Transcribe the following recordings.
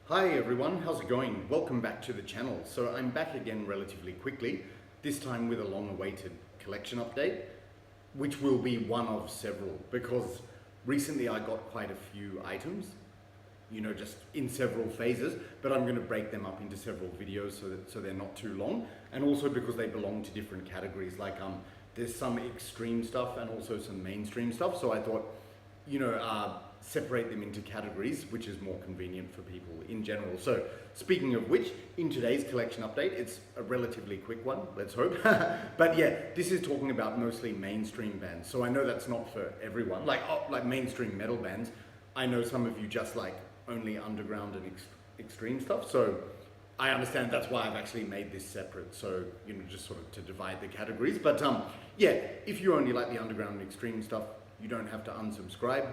Hi everyone, how's it going? Welcome back to the channel. So I'm back again relatively quickly, this time with a long-awaited collection update, which will be one of several, because recently I got quite a few items, just in several phases, but I'm going to break them up into several videos so they're not too long, and also because they belong to different categories, like there's some extreme stuff and also some mainstream stuff, so I thought, separate them into categories, which is more convenient for people in general. So speaking of which, in today's collection update, it's a relatively quick one, let's hope. But yeah, this is talking about mostly mainstream bands. So I know that's not for everyone, like mainstream metal bands. I know some of you just like only underground and extreme stuff. So I understand that's why I've actually made this separate. So, just sort of to divide the categories. But yeah, if you only like the underground and extreme stuff, you don't have to unsubscribe.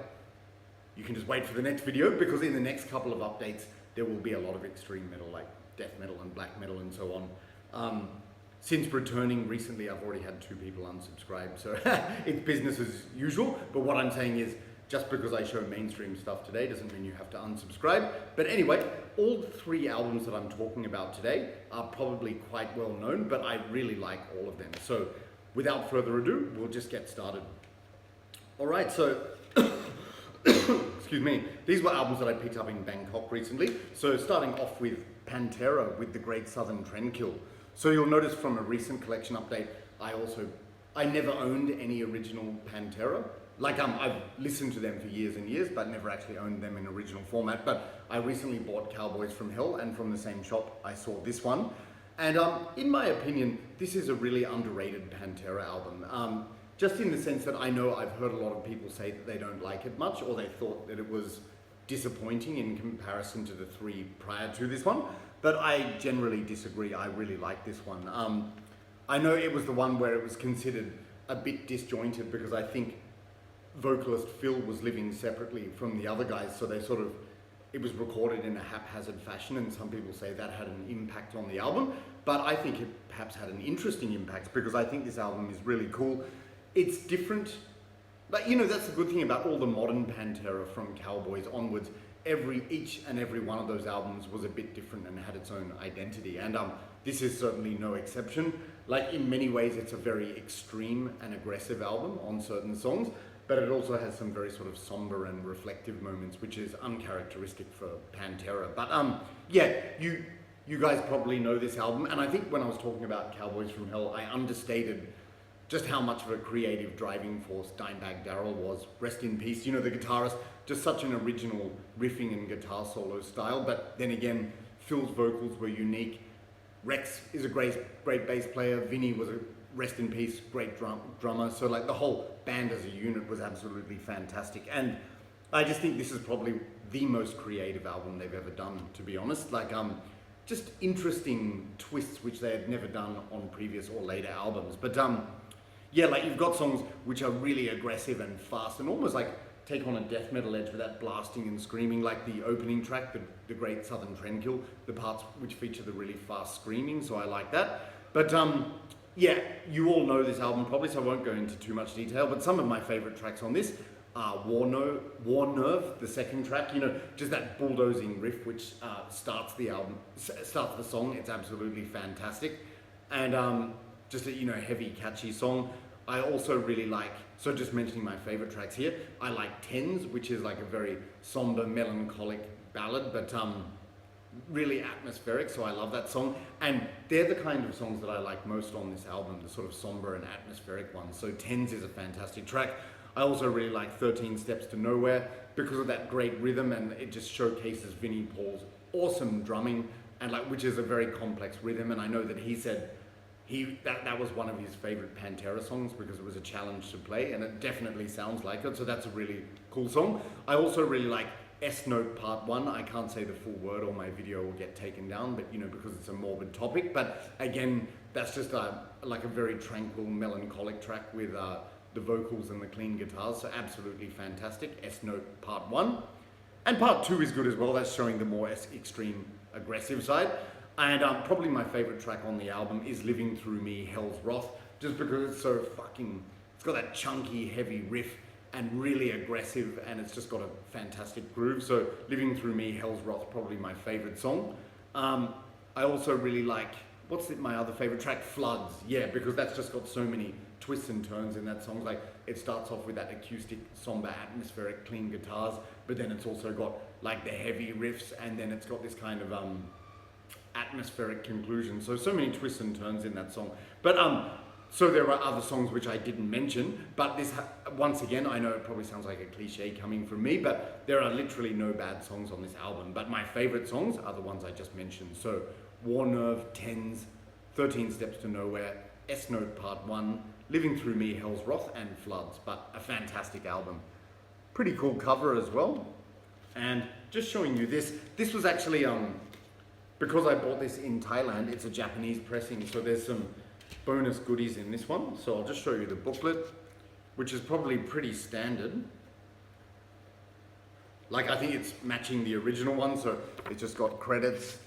You can just wait for the next video, because in the next couple of updates there will be a lot of extreme metal, like death metal and black metal and so on. Since returning recently, I've already had 2 people unsubscribe, so it's business as usual. But what I'm saying is, just because I show mainstream stuff today doesn't mean you have to unsubscribe. But anyway, all 3 albums that I'm talking about today are probably quite well known, but I really like all of them. So without further ado, we'll just get started. Alright, so excuse me, these were albums that I picked up in Bangkok recently. So starting off with Pantera with The Great Southern Trendkill. So you'll notice from a recent collection update, I never owned any original Pantera. Like I've listened to them for years and years, but never actually owned them in original format. But I recently bought Cowboys from Hell, and from the same shop I saw this one. And in my opinion, this is a really underrated Pantera album. Just in the sense that I know I've heard a lot of people say that they don't like it much, or they thought that it was disappointing in comparison to the 3 prior to this one, but I generally disagree. I really like this one. I know it was the one where it was considered a bit disjointed, because I think vocalist Phil was living separately from the other guys, so it was recorded in a haphazard fashion, and some people say that had an impact on the album, but I think it perhaps had an interesting impact, because I think this album is really cool. It's different, but that's the good thing about all the modern Pantera from Cowboys onwards. Each and every one of those albums was a bit different and had its own identity, and this is certainly no exception. Like, in many ways it's a very extreme and aggressive album on certain songs, but it also has some very sort of somber and reflective moments, which is uncharacteristic for Pantera. But yeah, you guys probably know this album, and I think when I was talking about Cowboys from Hell, I understated just how much of a creative driving force Dimebag Darrell was. Rest in peace. The guitarist, just such an original riffing and guitar solo style, but then again, Phil's vocals were unique. Rex is a great bass player. Vinny was a, rest in peace, great drummer. So like the whole band as a unit was absolutely fantastic. And I just think this is probably the most creative album they've ever done, to be honest. Like, just interesting twists which they had never done on previous or later albums. But yeah, like you've got songs which are really aggressive and fast and almost like take on a death metal edge with that blasting and screaming, like the opening track, the Great Southern Trendkill, the parts which feature the really fast screaming, so I like that. But yeah, you all know this album probably, so I won't go into too much detail, but some of my favorite tracks on this are War Nerve, the second track, just that bulldozing riff which starts the song. It's absolutely fantastic. And just a heavy, catchy song. I also really like, so just mentioning my favorite tracks here, I like Tens, which is like a very somber, melancholic ballad, but really atmospheric, so I love that song. And they're the kind of songs that I like most on this album, the sort of somber and atmospheric ones. So Tens is a fantastic track. I also really like 13 Steps to Nowhere because of that great rhythm, and it just showcases Vinnie Paul's awesome drumming, and which is a very complex rhythm. And I know that he said that was one of his favorite Pantera songs because it was a challenge to play, and it definitely sounds like it, so that's a really cool song. I also really like S-Note Part 1. I can't say the full word or my video will get taken down, but because it's a morbid topic. But again, that's just like a very tranquil, melancholic track with the vocals and the clean guitars, so absolutely fantastic. S-Note Part 1. And Part 2 is good as well. That's showing the more extreme, aggressive side. And probably my favorite track on the album is Living Through Me, Hell's Wrath, just because it's so it's got that chunky, heavy riff, and really aggressive, and it's just got a fantastic groove. So Living Through Me, Hell's Wrath, probably my favorite song. I also really like, my other favorite track? Floods, yeah, because that's just got so many twists and turns in that song. Like, it starts off with that acoustic, somber, atmospheric, clean guitars, but then it's also got like the heavy riffs, and then it's got this kind of atmospheric conclusion. So many twists and turns in that song. But so there are other songs which I didn't mention, but this, once again, I know it probably sounds like a cliche coming from me, but there are literally no bad songs on this album. But my favorite songs are the ones I just mentioned. So War Nerve, Tens, 13 Steps to Nowhere, S Note Part 1, Living Through Me, Hell's Wrath, and Floods. But a fantastic album. Pretty cool cover as well. And just showing you this. This was actually, because I bought this in Thailand, it's a Japanese pressing, so there's some bonus goodies in this one. So I'll just show you the booklet, which is probably pretty standard. Like, I think it's matching the original one, so it's just got credits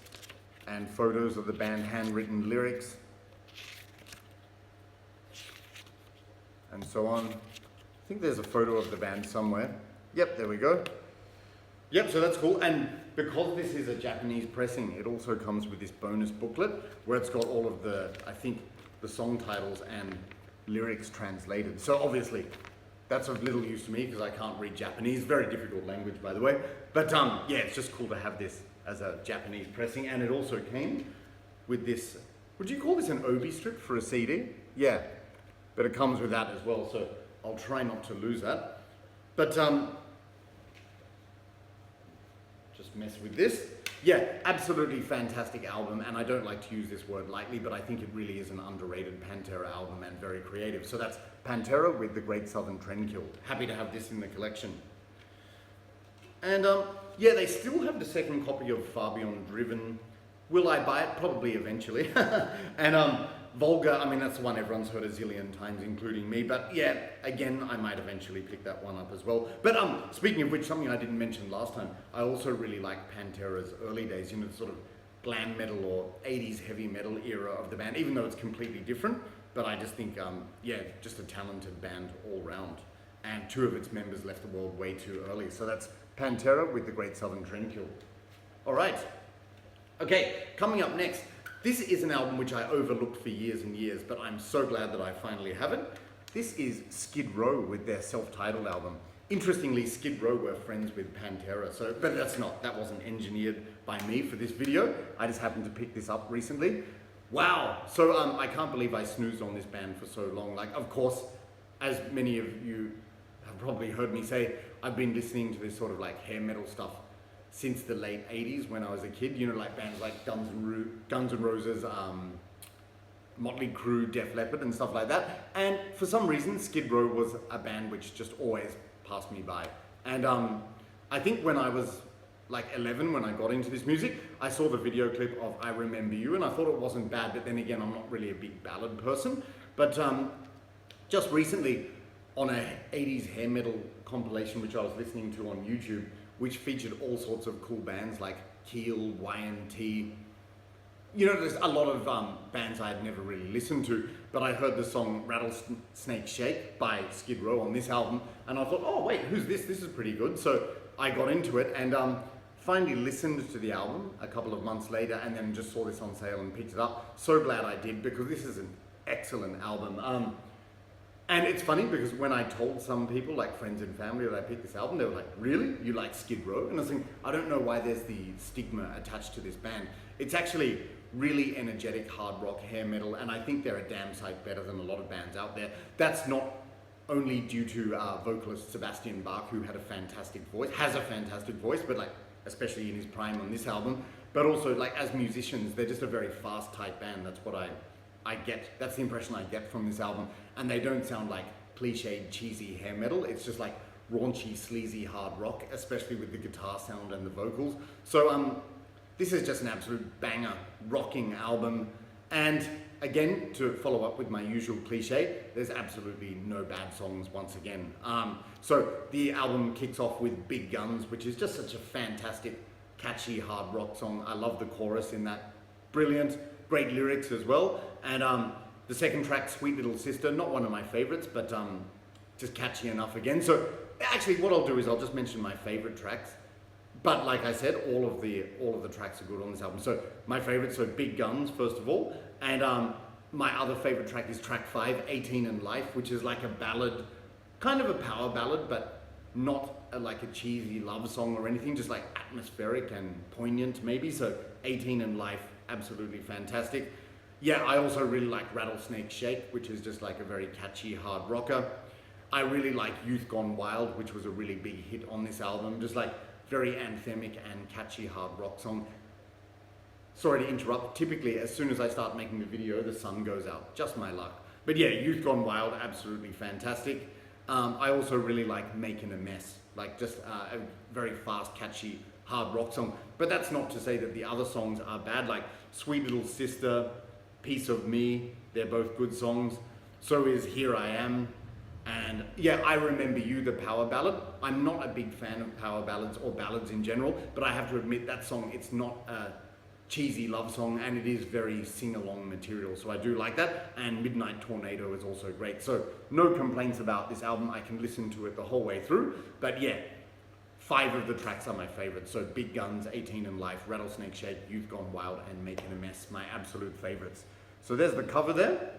and photos of the band, handwritten lyrics, and so on. I think there's a photo of the band somewhere. Yep, there we go. Yep, so that's cool. And because this is a Japanese pressing, it also comes with this bonus booklet where it's got all of the, I think, the song titles and lyrics translated. So obviously, that's of little use to me because I can't read Japanese. Very difficult language, by the way. But yeah, it's just cool to have this as a Japanese pressing. And it also came with this, would you call this an obi strip for a CD? Yeah, but it comes with that as well. So I'll try not to lose that. But just mess with this. Yeah, absolutely fantastic album, and I don't like to use this word lightly, but I think it really is an underrated Pantera album and very creative. So that's Pantera with The Great Southern Trendkill. Happy to have this in the collection. And yeah, they still have the second copy of Far Beyond Driven. Will I buy it? Probably eventually. And Volga, I mean, that's the one everyone's heard a zillion times, including me. But yeah, again, I might eventually pick that one up as well. But speaking of which, something I didn't mention last time, I also really like Pantera's early days, you know, the sort of glam metal or 80s heavy metal era of the band, even though it's completely different. But I just think, yeah, just a talented band all round. And two of its members left the world way too early. So that's Pantera with The Great Southern Trendkill. All right. Okay, coming up next. This is an album which I overlooked for years and years, but I'm so glad that I finally have it. This is Skid Row with their self-titled album. Interestingly, Skid Row were friends with Pantera, but that wasn't engineered by me for this video. I just happened to pick this up recently. Wow, so I can't believe I snoozed on this band for so long. Like, of course, as many of you have probably heard me say, I've been listening to this sort of like hair metal stuff since the late 80s when I was a kid, you know, like bands like Guns N' Roses, Motley Crue, Def Leppard and stuff like that. And for some reason, Skid Row was a band which just always passed me by. And I think when I was like 11, when I got into this music, I saw the video clip of I Remember You and I thought it wasn't bad, but then again, I'm not really a big ballad person. But just recently, on a 80s hair metal compilation which I was listening to on YouTube, which featured all sorts of cool bands like Keel, Y&T. You know, there's a lot of bands I had never really listened to, but I heard the song Rattlesnake Shake by Skid Row on this album, and I thought, oh wait, who's this? This is pretty good. So I got into it and finally listened to the album a couple of months later, and then just saw this on sale and picked it up. So glad I did, because this is an excellent album. And it's funny because when I told some people, like friends and family, that I picked this album, they were like, really? You like Skid Row? And I was thinking, I don't know why there's the stigma attached to this band. It's actually really energetic hard rock hair metal, and I think they're a damn sight better than a lot of bands out there. That's not only due to vocalist Sebastian Bach, who has a fantastic voice, but like, especially in his prime on this album, but also like as musicians, they're just a very fast type band. That's what I get, that's the impression I get from this album. And they don't sound like cliched, cheesy hair metal. It's just like raunchy, sleazy hard rock, especially with the guitar sound and the vocals. So this is just an absolute banger, rocking album. And again, to follow up with my usual cliche, there's absolutely no bad songs once again. So the album kicks off with Big Guns, which is just such a fantastic, catchy hard rock song. I love the chorus in that. Brilliant. Great lyrics as well. And the second track, Sweet Little Sister, not one of my favorites, but just catchy enough again. So actually what I'll do is I'll just mention my favorite tracks. But like I said, all of the tracks are good on this album. So my favorite, so Big Guns first of all, and my other favorite track is track 5, 18 and Life, which is like a ballad, kind of a power ballad, but not like a cheesy love song or anything, just like atmospheric and poignant maybe. So 18 and Life, absolutely fantastic. Yeah, I also really like Rattlesnake Shake, which is just like a very catchy hard rocker. I really like Youth Gone Wild, which was a really big hit on this album, just like very anthemic and catchy hard rock song. Sorry to interrupt, typically as soon as I start making the video, the sun goes out, just my luck. But yeah, Youth Gone Wild, absolutely fantastic. I also really like Making a Mess, like just a very fast, catchy, hard rock song. But that's not to say that the other songs are bad, like Sweet Little Sister, Piece of Me, they're both good songs. So is Here I Am. And yeah, I Remember You, the power ballad. I'm not a big fan of power ballads or ballads in general, but I have to admit that song, it's not a cheesy love song and it is very sing-along material, so I do like that. And Midnight Tornado is also great. So no complaints about this album. I can listen to it the whole way through. But yeah, 5 of the tracks are my favorites. So Big Guns, 18 and Life, Rattlesnake Shake, Youth Gone Wild, and Making a Mess, my absolute favorites. So there's the cover there.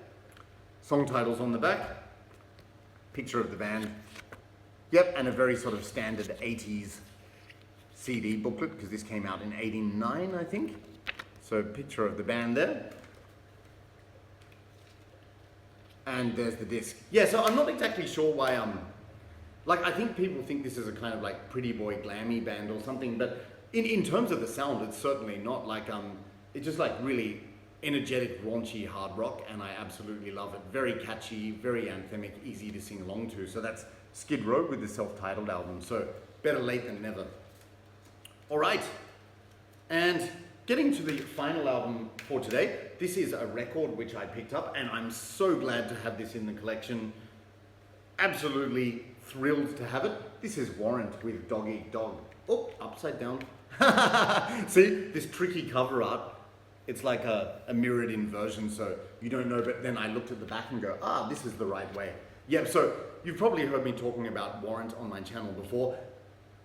Song titles on the back. Picture of the band. Yep, and a very sort of standard 80s CD booklet, because this came out in 89, I think. So picture of the band there. And there's the disc. Yeah, so I'm not exactly sure why like I think people think this is a kind of like pretty boy glammy band or something, but in terms of the sound, it's certainly not. Like it's just like really energetic, raunchy hard rock, and I absolutely love it. Very catchy, very anthemic, easy to sing along to. So that's Skid Row with the self-titled album. So better late than never. All right, and getting to the final album for today. This is a record which I picked up, and I'm so glad to have this in the collection. Absolutely thrilled to have it. This is Warrant with Dog Eat Dog. Oh, upside down. See, this tricky cover art. It's like a mirrored in version, so you don't know, but then I looked at the back and go, this is the right way. Yeah, so you've probably heard me talking about Warrant on my channel before.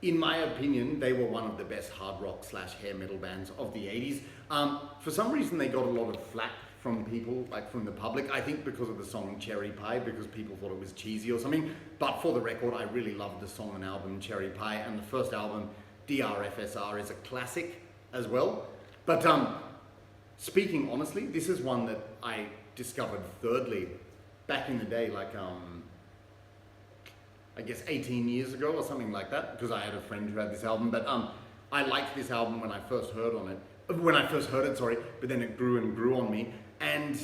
In my opinion, they were one of the best hard rock / hair metal bands of the 80s. For some reason, they got a lot of flack from people, like from the public. I think because of the song Cherry Pie, because people thought it was cheesy or something. But for the record, I really loved the song and album Cherry Pie, and the first album, DRFSR, is a classic as well. But speaking honestly, this is one that I discovered thirdly back in the day, like I guess 18 years ago or something like that, because I had a friend who had this album. But I liked this album when I first heard it, sorry, but then it grew and grew on me. And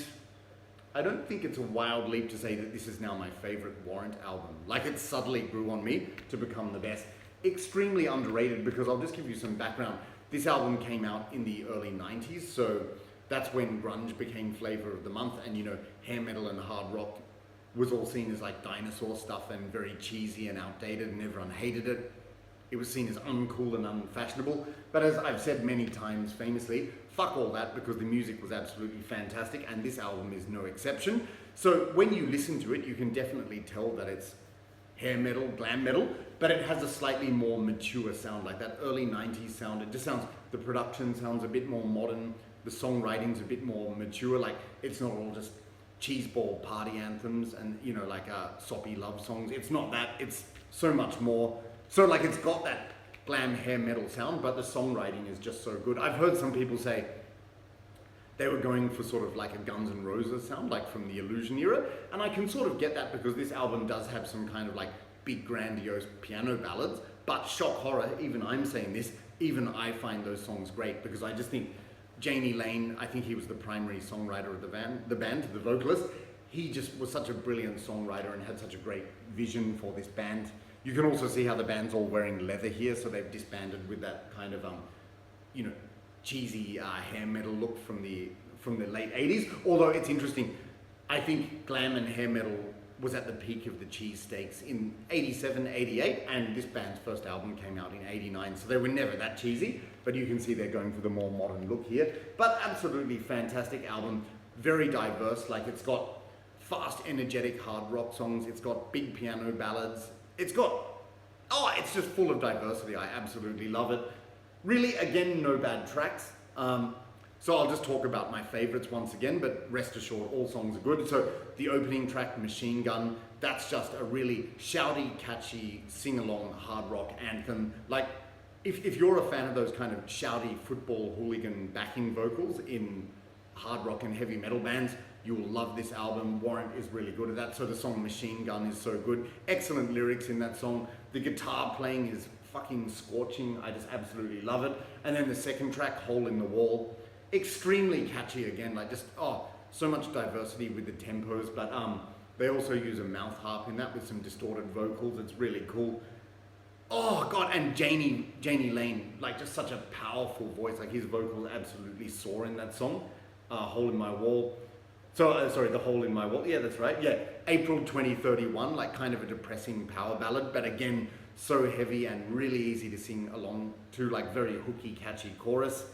I don't think it's a wild leap to say that this is now my favorite Warrant album. Like, it subtly grew on me to become the best. Extremely underrated, because I'll just give you some background. This album came out in the early 90s, so that's when grunge became flavor of the month, and you know, hair metal and hard rock was all seen as like dinosaur stuff and very cheesy and outdated, and everyone hated it. It was seen as uncool and unfashionable. But as I've said many times famously, fuck all that, because the music was absolutely fantastic, and this album is no exception. So when you listen to it, you can definitely tell that it's hair metal, glam metal, but it has a slightly more mature sound, like that early 90s sound. It just sounds, the production sounds a bit more modern, the songwriting's a bit more mature, like it's not all just cheeseball party anthems and, you know, like soppy love songs. It's not that, it's so much more. So like, it's got that glam hair metal sound, but the songwriting is just so good. I've heard some people say they were going for sort of like a Guns N' Roses sound, like from the Illusion era, and I can sort of get that, because this album does have some kind of like big grandiose piano ballads, but shock horror, even I'm saying this, even I find those songs great, because I just think Jamie Lane, I think he was the primary songwriter of the band, the vocalist. He just was such a brilliant songwriter and had such a great vision for this band. You can also see how the band's all wearing leather here, so they've disbanded with that kind of, you know, cheesy hair metal look from the late 80s. Although it's interesting, I think glam and hair metal was at the peak of the cheesesteaks in 87, 88, and this band's first album came out in 89, so they were never that cheesy, but you can see they're going for the more modern look here. But absolutely fantastic album, very diverse, like it's got fast, energetic hard rock songs, it's got big piano ballads, it's got oh, it's just full of diversity. I absolutely love it. Really, again, no bad tracks. So I'll just talk about my favorites once again, but rest assured, all songs are good. So the opening track, Machine Gun, that's just a really shouty, catchy, sing-along hard rock anthem. Like, if you're a fan of those kind of shouty football hooligan backing vocals in hard rock and heavy metal bands, you will love this album. Warrant is really good at that. So the song Machine Gun is so good. Excellent lyrics in that song. The guitar playing is fucking scorching. I just absolutely love it. And then the second track, Hole in the Wall, extremely catchy again. Like just, oh, so much diversity with the tempos. But they also use a mouth harp in that with some distorted vocals. It's really cool. Oh God, and Janie Lane, like just such a powerful voice. Like his vocals absolutely soar in that song. Hole in My Wall. So, sorry, The Hole in My Wall. Yeah, that's right. Yeah, April 2031, like kind of a depressing power ballad, but again, so heavy and really easy to sing along to, like very hooky, catchy chorus.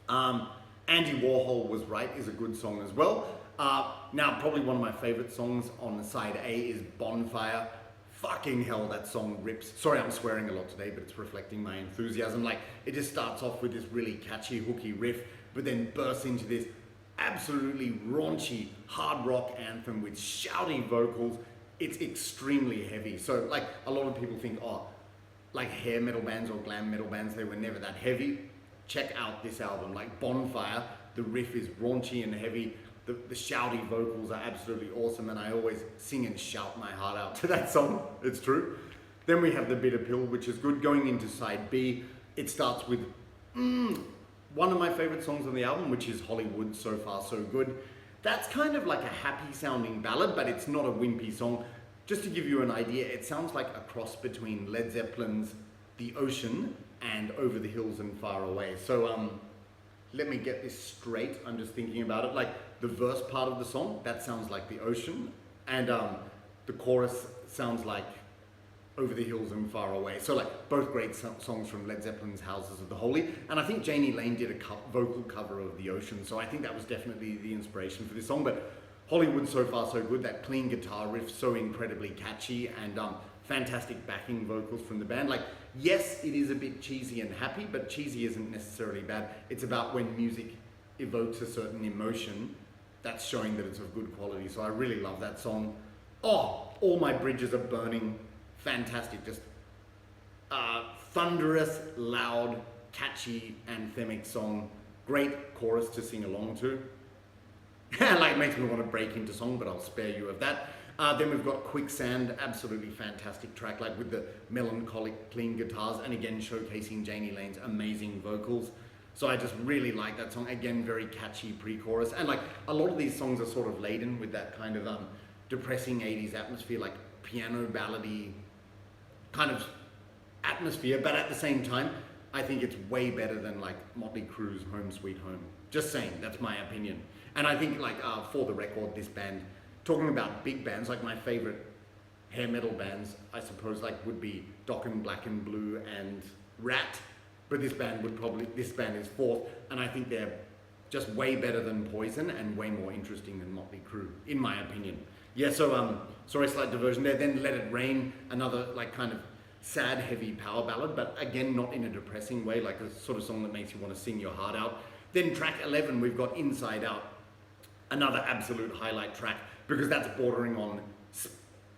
Andy Warhol Was Right is a good song as well. Now, probably one of my favorite songs on the side A is Bonfire. Fucking hell, that song rips. Sorry, I'm swearing a lot today, but it's reflecting my enthusiasm. Like, it just starts off with this really catchy, hooky riff, but then bursts into this absolutely raunchy hard rock anthem with shouty vocals. It's extremely heavy. So like a lot of people think, oh, like hair metal bands or glam metal bands, they were never that heavy. Check out this album, like Bonfire. The riff is raunchy and heavy. The shouty vocals are absolutely awesome, and I always sing and shout my heart out to that song. It's true. Then we have The Bitter Pill, which is good. Going into side B, it starts with one of my favorite songs on the album, which is Hollywood, So Far So Good. That's kind of like a happy sounding ballad, but it's not a wimpy song. Just to give you an idea, it sounds like a cross between Led Zeppelin's The Ocean and Over the Hills and Far Away. So let me get this straight. I'm just thinking about it. Like the verse part of the song, that sounds like The Ocean, and the chorus sounds like Over the Hills and Far Away. So like both great songs from Led Zeppelin's Houses of the Holy. And I think Janie Lane did a vocal cover of The Ocean. So I think that was definitely the inspiration for this song. But Hollywood, So Far So Good, that clean guitar riff, so incredibly catchy, and fantastic backing vocals from the band. Like, yes, it is a bit cheesy and happy, but cheesy isn't necessarily bad. It's about when music evokes a certain emotion, that's showing that it's of good quality. So I really love that song. Oh, All My Bridges Are Burning. Fantastic, just thunderous, loud, catchy, anthemic song. Great chorus to sing along to. Like, makes me want to break into song, but I'll spare you of that. Then we've got Quicksand, absolutely fantastic track, like with the melancholic, clean guitars, and again showcasing Janie Lane's amazing vocals. So I just really like that song. Again, very catchy pre-chorus, and like a lot of these songs are sort of laden with that kind of depressing 80s atmosphere, like piano ballady kind of atmosphere, but at the same time, I think it's way better than like Motley Crue's Home Sweet Home. Just saying, that's my opinion. And I think like for the record, this band, talking about big bands, like my favorite hair metal bands, I suppose like would be Dokken, Black and Blue and Rat, but this band is fourth, and I think they're just way better than Poison and way more interesting than Motley Crue, in my opinion. Yeah, so sorry, slight diversion there. Then Let It Rain, another like kind of sad, heavy power ballad, but again, not in a depressing way, like a sort of song that makes you want to sing your heart out. Then track 11, we've got Inside Out, another absolute highlight track, because that's bordering on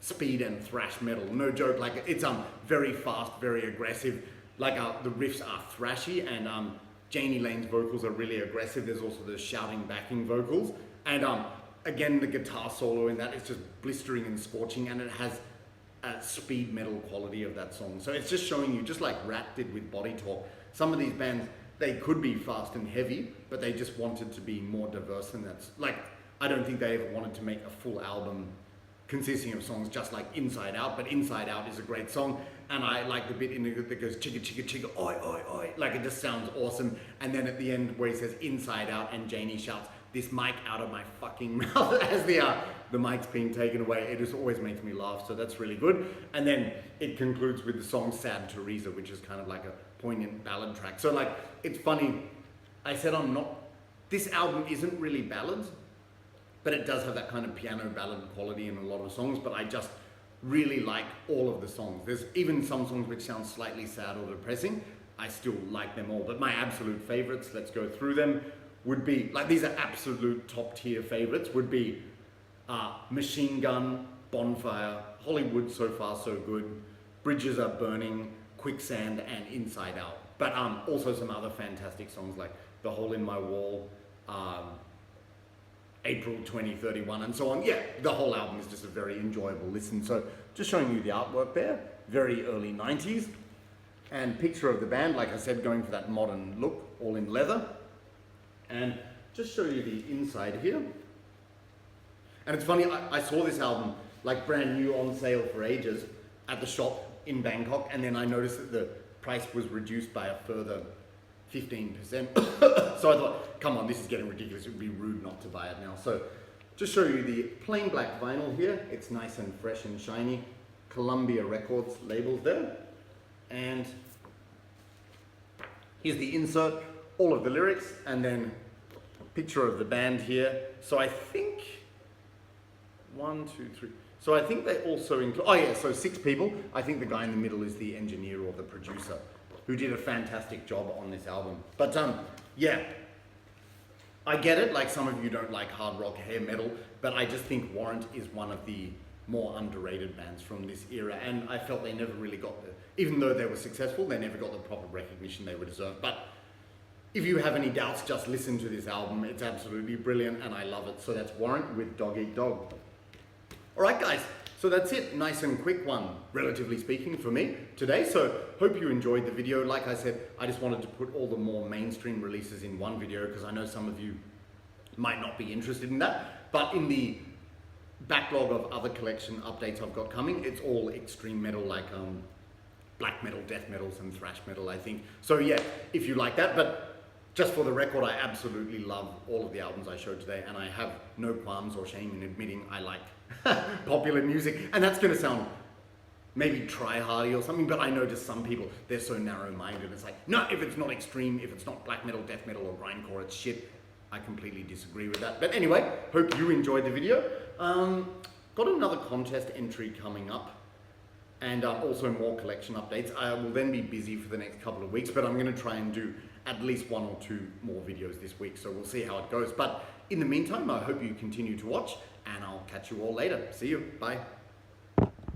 speed and thrash metal. No joke, like it's very fast, very aggressive. Like the riffs are thrashy, and Janie Lane's vocals are really aggressive. There's also the shouting backing vocals, and again, the guitar solo in that is just blistering and scorching, and it has a speed metal quality of that song. So it's just showing you, just like Rat did with Body Talk, some of these bands, they could be fast and heavy, but they just wanted to be more diverse than that. Like, I don't think they ever wanted to make a full album consisting of songs just like Inside Out, but Inside Out is a great song, and I like the bit in it that goes chicka chicka chicka oi oi oi, like it just sounds awesome. And then at the end where he says Inside Out and Janie shouts, "This mic out of my fucking mouth," as the mic's being taken away, it just always makes me laugh, so that's really good. And then it concludes with the song Sad Teresa, which is kind of like a poignant ballad track. So like, it's funny, I said this album isn't really ballads, but it does have that kind of piano ballad quality in a lot of songs, but I just really like all of the songs. There's even some songs which sound slightly sad or depressing. I still like them all, but my absolute favorites, let's go through them, would be, like these are absolute top tier favorites, would be Machine Gun, Bonfire, Hollywood So Far So Good, Bridges Are Burning, Quicksand, and Inside Out. But also some other fantastic songs like The Hole in My Wall, April 2031, and so on. Yeah, the whole album is just a very enjoyable listen. So just showing you the artwork there, very early 90s. And picture of the band, like I said, going for that modern look, all in leather. And just show you the inside here. And it's funny, I saw this album like brand new on sale for ages at the shop in Bangkok, and then I noticed that the price was reduced by a further 15%. So I thought, come on, this is getting ridiculous. It would be rude not to buy it now. So just show you the plain black vinyl here. It's nice and fresh and shiny. Columbia Records labels there. And here's the insert, all of the lyrics, and then picture of the band here. So I think, 1, 2, 3. So I think they also include, oh yeah, so 6 people. I think the guy in the middle is the engineer or the producer who did a fantastic job on this album. But yeah, I get it, like some of you don't like hard rock, hair metal, but I just think Warrant is one of the more underrated bands from this era, and I felt they never really got the, even though they were successful, they never got the proper recognition they would deserve. But if you have any doubts, just listen to this album. It's absolutely brilliant and I love it. So that's Warrant with Dog Eat Dog. All right, guys, so that's it. Nice and quick one, relatively speaking, for me today. So hope you enjoyed the video. Like I said, I just wanted to put all the more mainstream releases in one video because I know some of you might not be interested in that. But in the backlog of other collection updates I've got coming, it's all extreme metal, like black metal, death metal, some thrash metal, I think. So yeah, if you like that. But just for the record, I absolutely love all of the albums I showed today, and I have no qualms or shame in admitting I like popular music. And that's gonna sound maybe try-hardy or something, but I know just some people, they're so narrow-minded. It's like, no, if it's not extreme, if it's not black metal, death metal, or grindcore, it's shit. I completely disagree with that. But anyway, hope you enjoyed the video. Got another contest entry coming up, and also more collection updates. I will then be busy for the next couple of weeks, but I'm gonna try and do at least 1 or 2 more videos this week, so we'll see how it goes. But in the meantime, I hope you continue to watch, and I'll catch you all later. See you, bye.